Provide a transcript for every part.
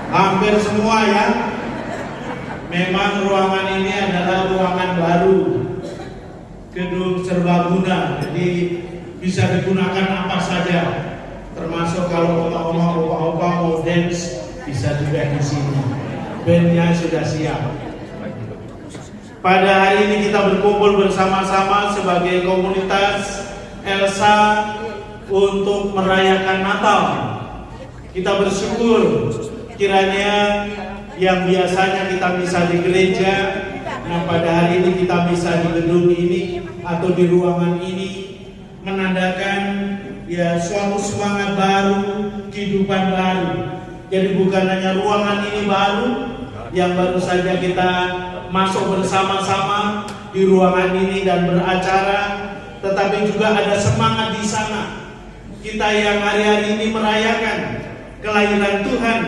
Hampir semua ya. Memang ruangan ini adalah ruangan baru, gedung serbaguna, jadi bisa digunakan apa saja. Termasuk kalau oma-oma, opa-opa mau dance, bisa juga di sini. Bandnya sudah siap. Pada hari ini kita berkumpul bersama-sama sebagai komunitas Elsa untuk merayakan Natal. Kita bersyukur kiranya yang biasanya kita bisa di gereja, nah pada hari ini kita bisa di gedung ini atau di ruangan ini, menandakan ya suatu semangat baru, kehidupan baru. Jadi bukan hanya ruangan ini baru yang baru saja kita masuk bersama-sama di ruangan ini dan beracara, tetapi juga ada semangat di sana. Kita yang hari-hari ini merayakan kelahiran Tuhan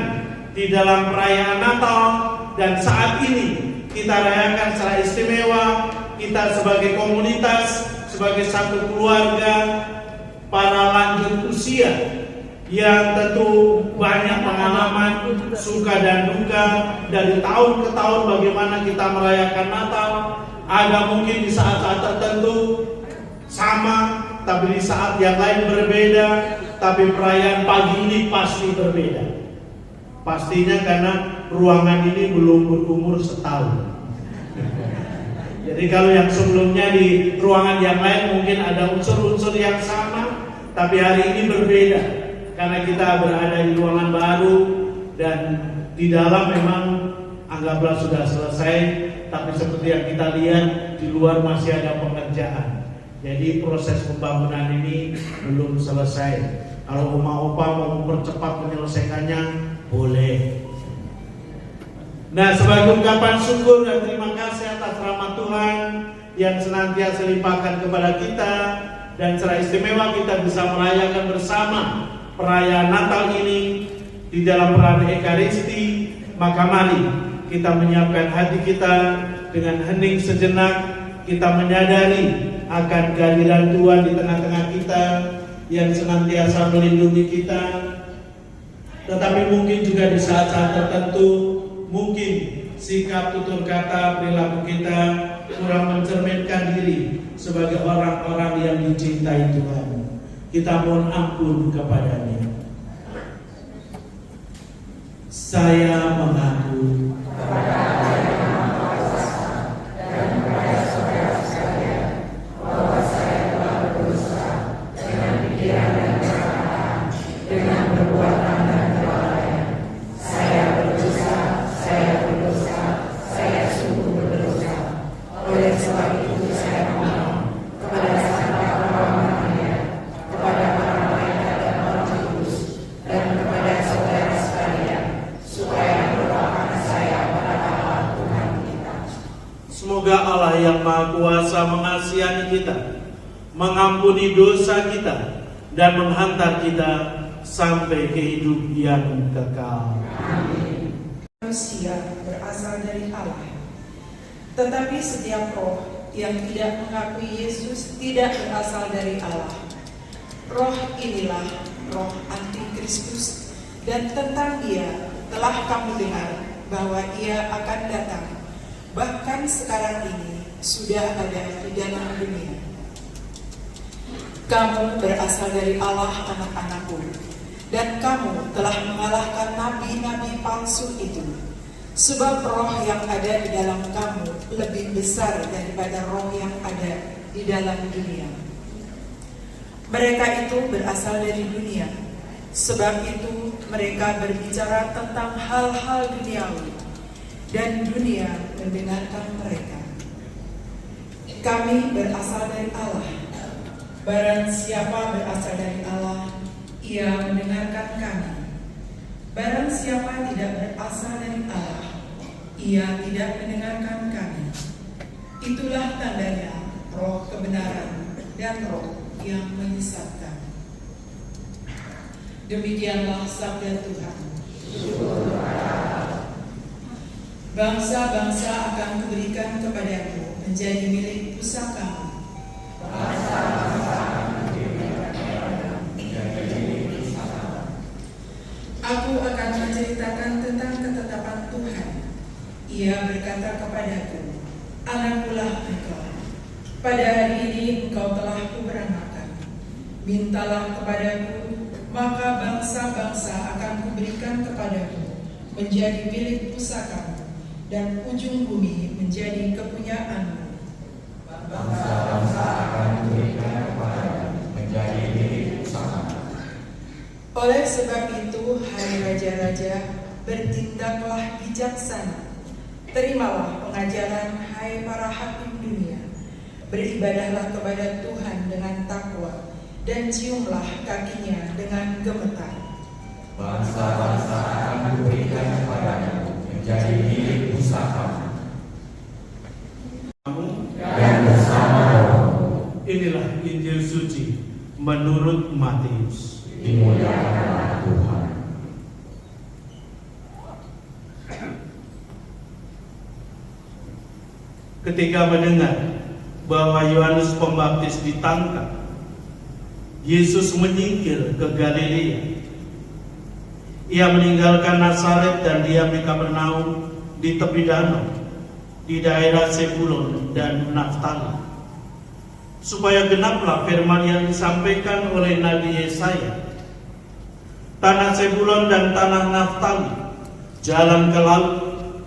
di dalam perayaan Natal, dan saat ini kita rayakan secara istimewa. Kita sebagai komunitas, sebagai satu keluarga, para lanjut usia yang tentu banyak pengalaman suka dan duka dari tahun ke tahun bagaimana kita merayakan Natal. Ada mungkin di saat-saat tertentu sama, tapi di saat yang lain berbeda. Tapi perayaan pagi ini pasti berbeda. Pastinya karena ruangan ini belum berumur setahun. Jadi kalau yang sebelumnya di ruangan yang lain mungkin ada unsur-unsur yang sama, tapi hari ini berbeda karena kita berada di ruangan baru dan di dalam memang anggaplah sudah selesai, tapi seperti yang kita lihat di luar masih ada pengerjaan. Jadi proses pembangunan ini belum selesai. Kalau oma-opa mau mempercepat menyelesaikannya, boleh. Nah, sebagai ungkapan syukur dan terima kasih atas rahmat Tuhan yang senantiasa limpahkan kepada kita, dan secara istimewa kita bisa merayakan bersama perayaan Natal ini di dalam perayaan Ekaristi, maka mari kita menyiapkan hati kita dengan hening sejenak. Kita menyadari akan kehadiran Tuhan di tengah-tengah kita yang senantiasa melindungi kita. Tetapi mungkin juga di saat-saat tertentu, mungkin sikap tutur kata perilaku kita kurang mencerminkan diri sebagai orang-orang yang dicintai Tuhan. Kita mohon ampun kepadanya. Saya mengaku kepada Allah yang Maha Kuasa dan kepada saudara sekalian bahwa saya telah berdosa dengan pikiran dan perkataan, dengan perbuatan dan kelalaian. Saya berdosa, saya sungguh berdosa. Oleh sebab itu saya mohon kepada Sang Bapa, kepada para malaikat dan Roh Kudus, dan kepada saudara sekalian, supaya mendoakan saya pada Allah Tuhan kita. Semoga Allah yang Maha Kuasa mengasihi kita, mengampuni dosa kita, dan menghantar kita sampai ke hidup yang kekal. Amin. Manusia berasal dari Allah, tetapi setiap roh yang tidak mengakui Yesus tidak berasal dari Allah. Roh inilah roh antikristus, dan tentang dia telah kamu dengar bahwa ia akan datang, bahkan sekarang ini sudah ada di dalam dunia. Kamu berasal dari Allah, anak-anakku, dan kamu telah mengalahkan nabi-nabi palsu itu, sebab roh yang ada di dalam kamu lebih besar daripada roh yang ada di dalam dunia. Mereka itu berasal dari dunia, sebab itu mereka berbicara tentang hal-hal duniawi, dan dunia mendengarkan mereka. Kami berasal dari Allah. Barang siapa berasal dari Allah, ia mendengarkan kami. Barang siapa tidak berasal dari Allah, ia tidak mendengarkan kami. Itulah tandanya roh kebenaran dan roh yang menyesatkan. Demikianlah sabda Tuhan. Bangsa-bangsa akan kuberikan kepadamu menjadi milik pusakamu. Aku akan menceritakan tentang ketetapan Tuhan. Ia berkata kepadaku, Anakkulah engkau. Pada hari ini engkau telah kuberanakan. Mintalah kepadaku, maka bangsa-bangsa akan kuberikan kepadamu menjadi milik pusakamu, dan ujung bumi menjadi kepunyaanmu. Bangsa-bangsa akan kuberikan kepadamu menjadi milik pusakamu. Oleh sebab itu, hai raja-raja, bertindaklah bijaksana. Terimalah pengajaran, hai para hakim dunia. Beribadahlah kepada Tuhan dengan takwa, dan ciumlah kakinya dengan gemetar. Bangsa-bangsa akan kuberikan kepadamu menjadi milik pusakamu. Dan bersama rohmu. Inilah Injil suci menurut Matius. Dimuliakanlah Tuhan. Ketika mendengar bahwa Yohanes Pembaptis ditangkap, Yesus menyingkir ke Galilea. Ia meninggalkan Nazaret dan diam di Kapernaum di tepi danau, di daerah Zebulon dan Naftali, supaya genaplah firman yang disampaikan oleh Nabi Yesaya. Tanah Zebulon dan tanah Naftali, jalan ke laut,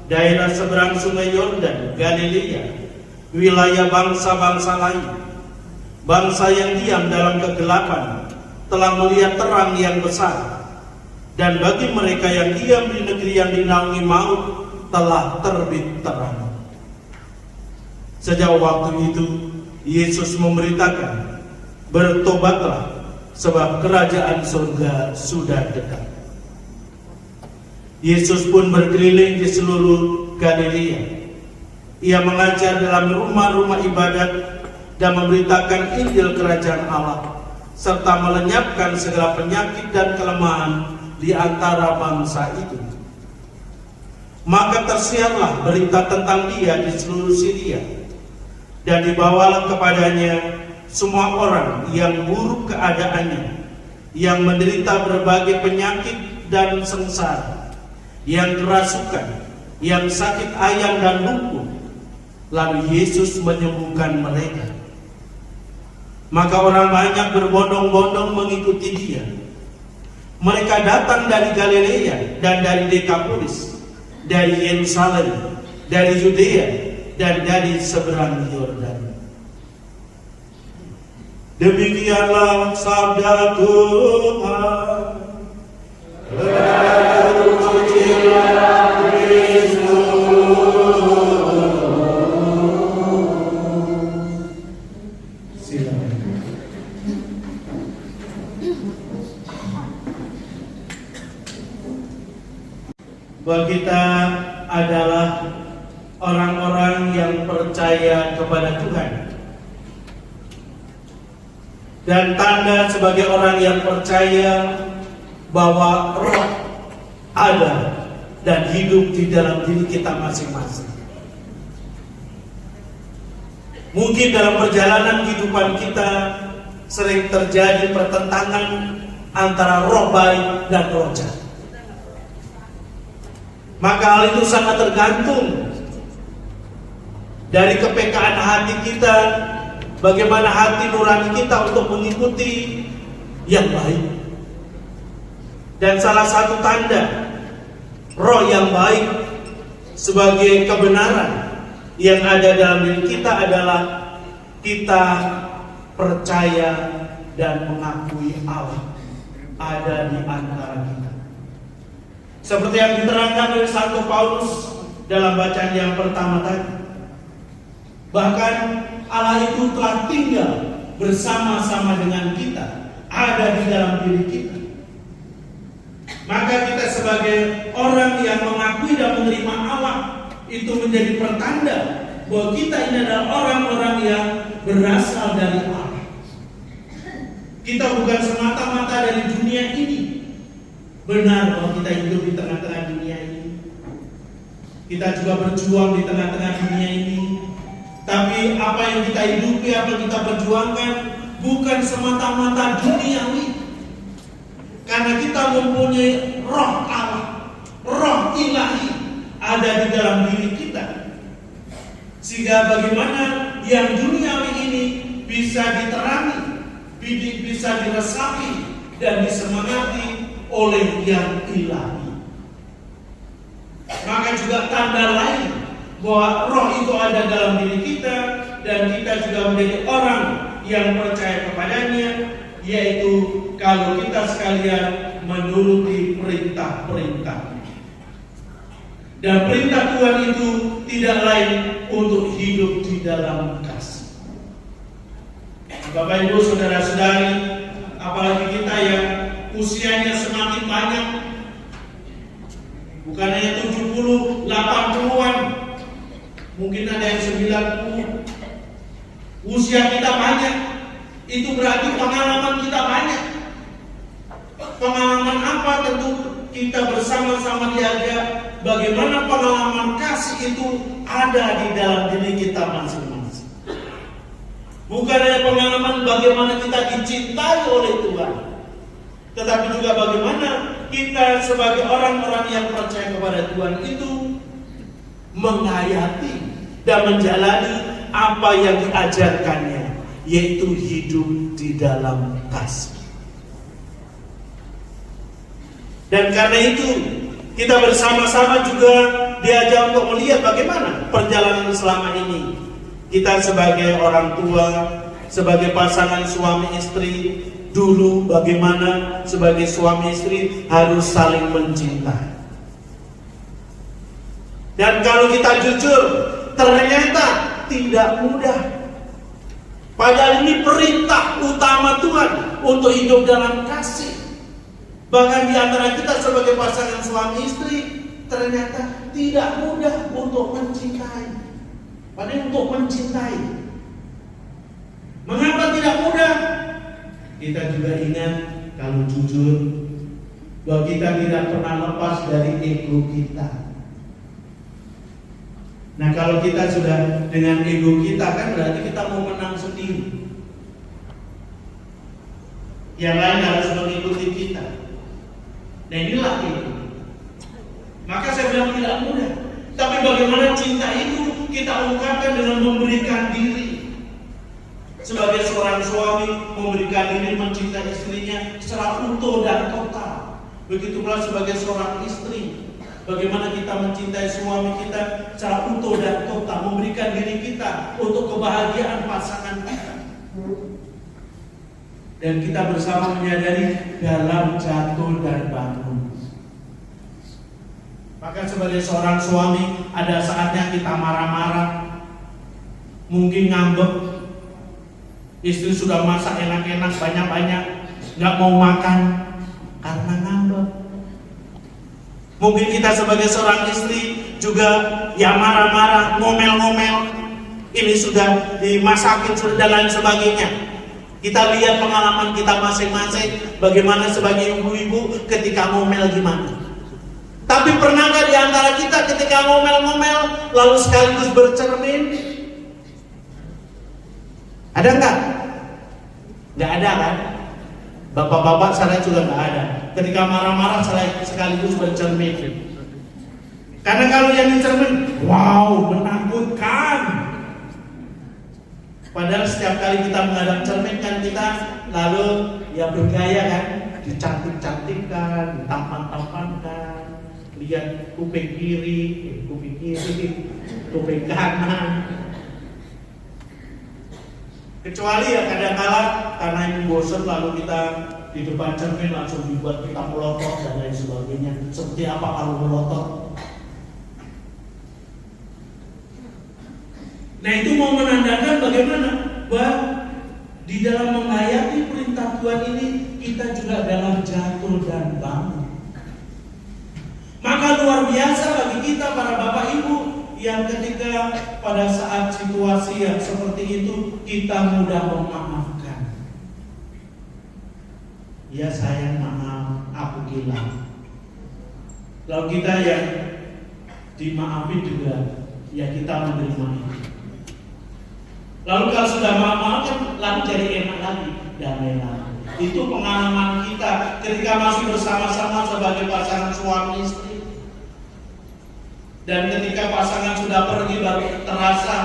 daerah seberang sungai Yordan, Galilea, wilayah bangsa-bangsa lain. Bangsa yang diam dalam kegelapan telah melihat terang yang besar, dan bagi mereka yang diam di negeri yang dinaungi maut telah terbit terang. Sejak waktu itu Yesus memberitakan, bertobatlah, sebab kerajaan surga sudah dekat. Yesus pun berkeliling di seluruh Galilea. Ia mengajar dalam rumah-rumah ibadat dan memberitakan Injil kerajaan Allah, serta melenyapkan segala penyakit dan kelemahan di antara bangsa itu. Maka tersiarlah berita tentang dia di seluruh Syria, dan dibawalah kepadanya semua orang yang buruk keadaannya, yang menderita berbagai penyakit dan sengsara, yang kerasukan, yang sakit ayam dan lumpuh. Lalu Yesus menyembuhkan mereka. Maka orang banyak berbondong-bondong mengikuti dia. Mereka datang dari Galilea dan dari Dekapolis, dari Yerusalem, dari Yudea, dan dari seberang Yordan. Demikianlah sabda Tuhan. Terpujilah Kristus. Bahwa kita adalah orang-orang yang percaya kepada Tuhan, dan tanda sebagai orang yang percaya bahwa Roh ada dan hidup di dalam diri kita masing-masing. Mungkin dalam perjalanan kehidupan kita sering terjadi pertentangan antara roh baik dan roh jahat. Maka hal itu sangat tergantung dari kepekaan hati kita, bagaimana hati nurani kita untuk mengikuti yang baik. Dan salah satu tanda roh yang baik sebagai kebenaran yang ada dalam diri kita adalah kita percaya dan mengakui Allah ada di antara kita. Seperti yang diterangkan oleh Santo Paulus dalam bacaan yang pertama tadi. Bahkan Allah itu telah tinggal bersama-sama dengan kita, ada di dalam diri kita. Maka kita sebagai orang yang mengakui dan menerima Allah itu menjadi pertanda bahwa kita ini adalah orang-orang yang berasal dari Allah. Kita bukan semata-mata dari dunia ini. Benar bahwa kita hidup di tengah-tengah dunia ini. Kita juga berjuang di tengah-tengah dunia ini. Tapi apa yang kita hidupi, apa yang kita perjuangkan bukan semata-mata duniawi. Karena kita mempunyai roh sehingga bagaimana yang duniawi ini bisa diterangi, bisa diresapi dan disemangati oleh yang ilahi. Maka juga tanda lain bahwa roh itu ada dalam diri kita dan kita juga menjadi orang yang percaya kepadanya, yaitu kalau kita sekalian menuruti perintah-perintah. Dan perintah Tuhan itu tidak lain untuk hidup di dalam kasih. Bapak Ibu saudara-saudari, apalagi kita yang usianya semakin banyak, bukan hanya 70, 80-an, mungkin ada yang 90. Usia kita banyak, itu berarti pengalaman kita banyak. Pengalaman apa? Tentu kita bersama-sama diajak bagaimana pengalaman kasih itu ada di dalam diri kita masing-masing. Bukan hanya pengalaman bagaimana kita dicintai oleh Tuhan, tetapi juga bagaimana kita sebagai orang-orang yang percaya kepada Tuhan itu menghayati dan menjalani apa yang diajarkannya, yaitu hidup di dalam kasih. Dan karena itu kita bersama-sama juga diajak untuk melihat bagaimana perjalanan selama ini. Kita sebagai orang tua, sebagai pasangan suami istri, dulu bagaimana sebagai suami istri harus saling mencintai. Dan kalau kita jujur, ternyata tidak mudah. Padahal ini perintah utama Tuhan untuk hidup dalam kasih. Bahkan di antara kita sebagai pasangan suami istri, ternyata tidak mudah untuk mencintai. Padahal untuk mencintai. Mengapa tidak mudah? Kita juga ingat, kalau jujur, bahwa kita tidak pernah lepas dari ego kita. Nah, kalau kita sudah dengan ego kita, kan berarti kita mau menang sendiri. Yang lain harus mengikuti kita. Nah, inilah itu. Maka saya bilang tidak mudah. Tapi bagaimana cinta itu kita ungkapkan dengan memberikan diri. Sebagai seorang suami memberikan diri mencintai istrinya secara utuh dan total. Begitu pula sebagai seorang istri, bagaimana kita mencintai suami kita secara utuh dan total, memberikan diri kita untuk kebahagiaan pasangan kita. Dan kita bersama menyadari dalam jatuh dan bangun. Maka sebagai seorang suami, ada saatnya kita marah-marah, mungkin ngambek. Istri sudah masak enak-enak, banyak-banyak, nggak mau makan karena ngambek. Mungkin kita sebagai seorang istri juga ya marah-marah, ngomel-ngomel. Ini sudah dimasakin, sudah dan lain sebagainya. Kita lihat pengalaman kita masing-masing, bagaimana sebagai ibu-ibu ketika ngomel gimana. Tapi pernahkah di antara kita ketika ngomel-ngomel lalu sekaligus bercermin? Ada enggak? Enggak ada kan? Bapak-bapak saya juga enggak ada. Ketika marah-marah saya sekaligus bercermin. Karena kalau yang dicermin, wow, menakutkan. Padahal setiap kali kita menghadap cermin kan kita lalu ya bergaya kan, dicantik-cantikkan, ditampan-tampankan, lihat kuping kiri, kuping kanan. Kecuali ya kadang-kala karena ini bosan lalu kita di depan cermin langsung dibuat kita melotot dan lain sebagainya. Seperti apa kalau melotot? Nah, itu mau menandakan bagaimana bahwa di dalam menghayati perintah Tuhan ini kita juga dalam jatuh dan bangun. Maka luar biasa bagi kita para bapak ibu yang ketika pada saat situasi yang seperti itu kita mudah memaafkan. Ya sayang, maaf, aku hilang. Lalu kita yang dimaafin juga, ya kita menerima itu. Lalu kalau sudah maaf-maafkan, lalu jadi enak lagi, damai lagi. Itu pengalaman kita ketika masih bersama-sama sebagai pasangan suami istri. Dan ketika pasangan sudah pergi baru terasa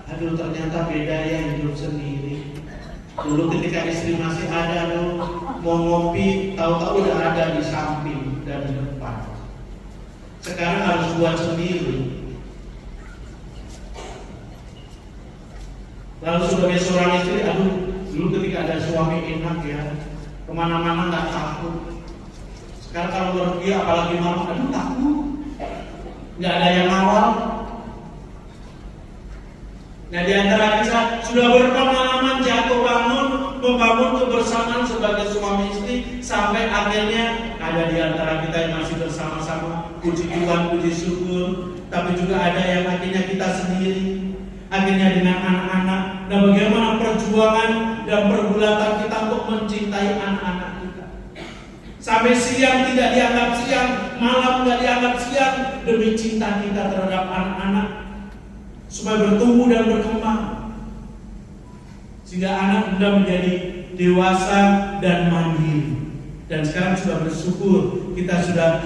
Aduh, ternyata beda ya hidup sendiri. Dulu ketika istri masih ada, mau ngopi, tahu-tahu udah ada di samping dan di depan. Sekarang harus buat sendiri. Lalu sebagai seorang istri, aduh, dulu ketika ada suami enak ya, kemana-mana nggak takut. Sekarang kalau pergi, apalagi malam, aduh takut, nggak ada yang ngawal. Nah, di antara kita sudah berpengalaman jatuh bangun, membangun kebersamaan sebagai suami istri, sampai akhirnya ada di antara kita yang masih bersama-sama, puji Tuhan, puji syukur. Tapi juga ada yang akhirnya kita sendiri, akhirnya dengan anak-anak. Dan bagaimana perjuangan dan pergulatan kita untuk mencintai anak-anak kita. Sampai siang tidak dianggap siang, malam tidak dianggap siang, demi cinta kita terhadap anak-anak, supaya bertumbuh dan berkembang, sehingga anak sudah menjadi dewasa dan mandiri. Dan sekarang sudah bersyukur kita sudah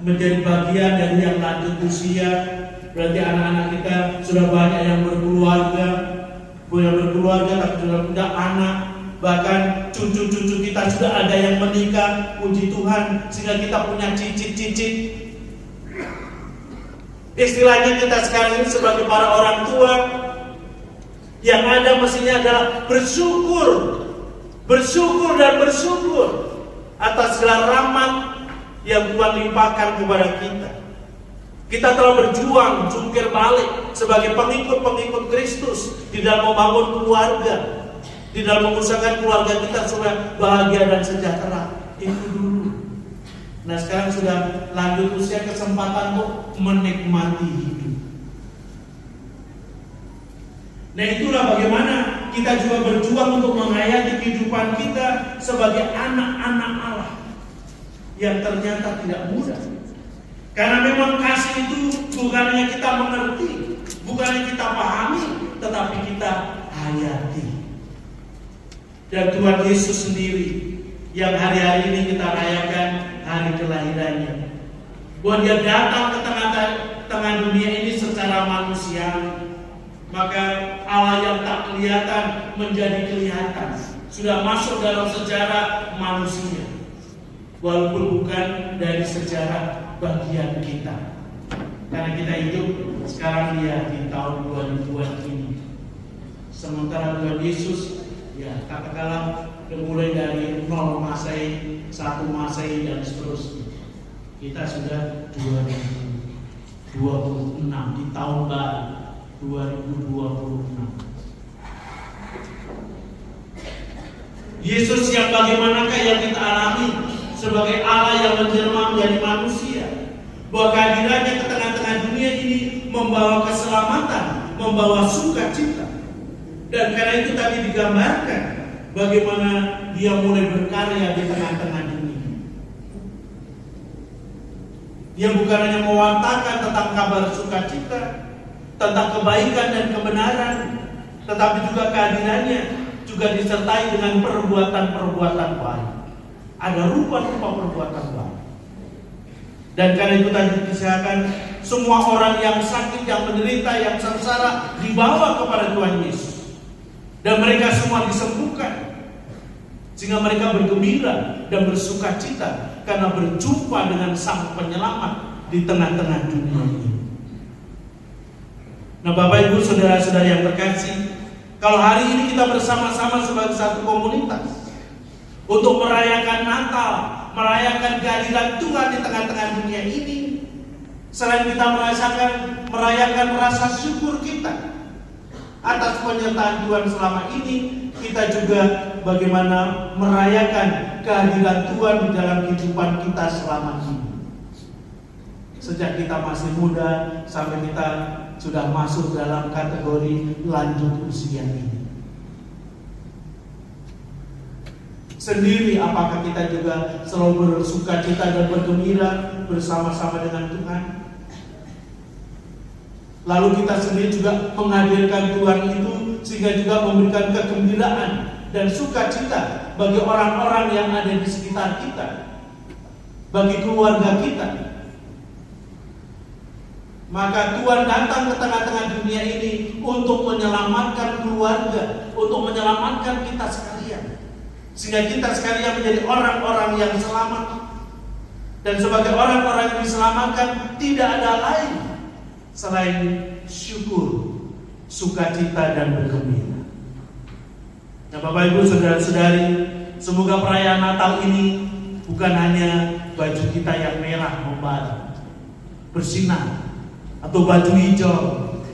menjadi bagian dari yang lanjut usia. Berarti anak-anak kita sudah banyak yang berkeluarga, tapi sudah punya anak. Bahkan cucu-cucu kita sudah ada yang menikah, puji Tuhan, sehingga kita punya cicit-cicit. Istilahnya kita sekarang ini sebagai para orang tua, yang ada mestinya adalah bersyukur dan bersyukur atas segala rahmat yang Tuhan limpahkan kepada kita. Kita telah berjuang jungkir balik sebagai pengikut-pengikut Kristus di dalam membangun keluarga, di dalam mengusahakan keluarga kita supaya bahagia dan sejahtera. Itu dulu. Nah, sekarang sudah lanjut usia, kesempatan untuk menikmati hidup. Nah, itulah bagaimana kita juga berjuang untuk menghayati kehidupan kita sebagai anak-anak Allah yang ternyata tidak mudah. Karena memang kasih itu bukan hanya kita mengerti, bukan hanya kita pahami, tetapi kita hayati. Dan Tuhan Yesus sendiri yang hari-hari ini kita rayakan hari kelahirannya, bahwa Dia datang ke tengah dunia ini secara manusiawi. Maka Allah yang tak kelihatan menjadi kelihatan, sudah masuk dalam sejarah manusia, walaupun bukan dari sejarah bagian kita. Karena kita hidup sekarang di tahun 2000-an ini. Sementara Tuhan Yesus, ya katakanlah mulai dari 0 Masehi, 1 Masehi dan seterusnya. Kita sudah 2026 di tahun baru 2026. Yesus yang bagaimanakah yang kita alami sebagai Allah yang menjelma menjadi manusia, bahwa kehadirannya ke tengah-tengah dunia ini membawa keselamatan, membawa sukacita. Dan karena itu tadi digambarkan bagaimana Dia mulai berkarya di tengah-tengah dunia. Dia bukan hanya mewartakan tentang kabar sukacita, tentang kebaikan dan kebenaran, tetapi juga kehadirannya juga disertai dengan perbuatan-perbuatan baik. Ada rupa-rupa perbuatan baik. Dan karena itu tadi dikisahkan, semua orang yang sakit, yang menderita, yang sengsara dibawa kepada Tuhan Yesus, dan mereka semua disembuhkan, sehingga mereka bergembira dan bersukacita karena berjumpa dengan Sang Penyelamat di tengah-tengah dunia ini. Nah, Bapak Ibu saudara-saudara yang terkasih, kalau hari ini kita bersama-sama sebagai satu komunitas untuk merayakan Natal, merayakan kehadiran Tuhan di tengah-tengah dunia ini, selain kita merayakan rasa syukur kita atas penyertaan Tuhan selama ini, kita juga bagaimana merayakan kehadiran Tuhan di dalam kehidupan kita selama ini. Sejak kita masih muda sampai kita sudah masuk dalam kategori lanjut usia ini. Sendiri apakah kita juga selalu bersukacita dan bergembira bersama-sama dengan Tuhan? Lalu kita sendiri juga menghadirkan Tuhan itu sehingga juga memberikan kegembiraan dan sukacita bagi orang-orang yang ada di sekitar kita, bagi keluarga kita. Maka Tuhan datang ke tengah-tengah dunia ini untuk menyelamatkan keluarga, untuk menyelamatkan kita sekalian. Sehingga kita sekalian menjadi orang-orang yang selamat. Dan sebagai orang-orang yang diselamatkan, tidak ada lain selain syukur, sukacita, dan bergembira. Nah, Bapak Ibu saudara-saudari, semoga perayaan Natal ini bukan hanya baju kita yang merah membara, bersinar, atau baju hijau,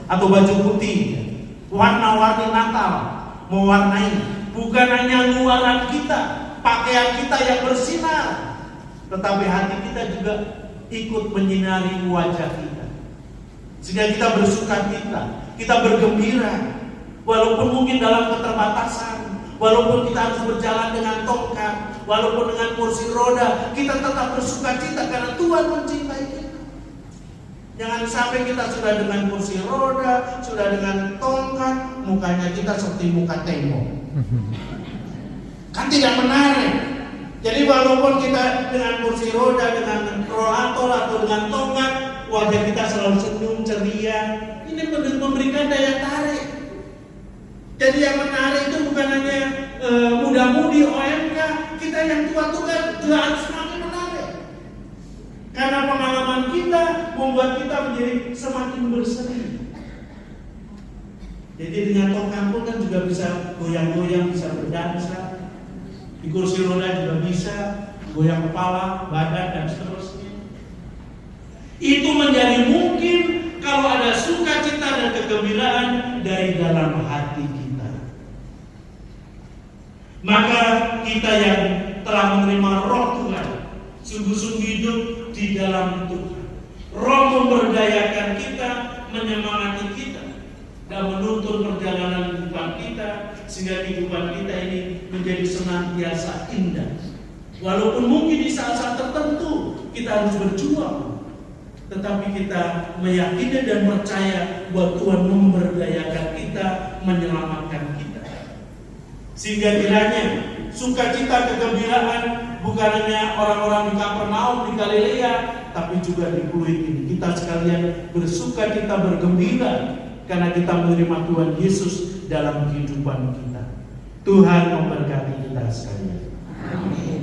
atau baju putih, warna-warni Natal mewarnai, bukan hanya luaran kita, pakaian kita yang bersinar, tetapi hati kita juga ikut menyinari wajah kita, sehingga kita bersukacita, kita bergembira, walaupun mungkin dalam keterbatasan, walaupun kita harus berjalan dengan tongkat, walaupun dengan kursi roda, kita tetap bersukacita karena Tuhan mencintai kita. Jangan sampai kita sudah dengan kursi roda, sudah dengan tongkat, mukanya kita seperti muka tembok. Kan tidak menarik. Jadi walaupun kita dengan kursi roda, dengan rollator atau dengan tongkat, wajah kita selalu senyum, ceria, ini memberikan daya tarik. Jadi yang menarik itu bukan hanya muda-mudi OMK, kita yang tua-tua juga harus semakin menarik. Karena pengalaman kita membuat kita menjadi semakin berseri. Jadi dengan tongkat pun kan juga bisa goyang-goyang, bisa berdansa. Di kursi roda juga bisa goyang kepala, badan, dan seterusnya. Itu menjadi mungkin kalau ada sukacita dan kegembiraan dari dalam hati kita. Maka kita yang telah menerima Roh Tuhan sungguh-sungguh hidup di dalam Tuhan. Roh memberdayakan kita, menyemangati kita, dan menuntun perjalanan kehidupan kita, sehingga kehidupan kita ini menjadi senantiasa indah. Walaupun mungkin di saat-saat tertentu kita harus berjuang, tetapi kita meyakini dan percaya bahwa Tuhan memberdayakan kita, menyelamatkan kita. Sehingga kiranya sukacita, kegembiraan bukan hanya orang-orang di Kapernaum, di Galilea, tapi juga di Pluit ini. Kita sekalian bersukacita, bergembira karena kita menerima Tuhan Yesus dalam kehidupan kita. Tuhan memberkati kita sekalian. Amin.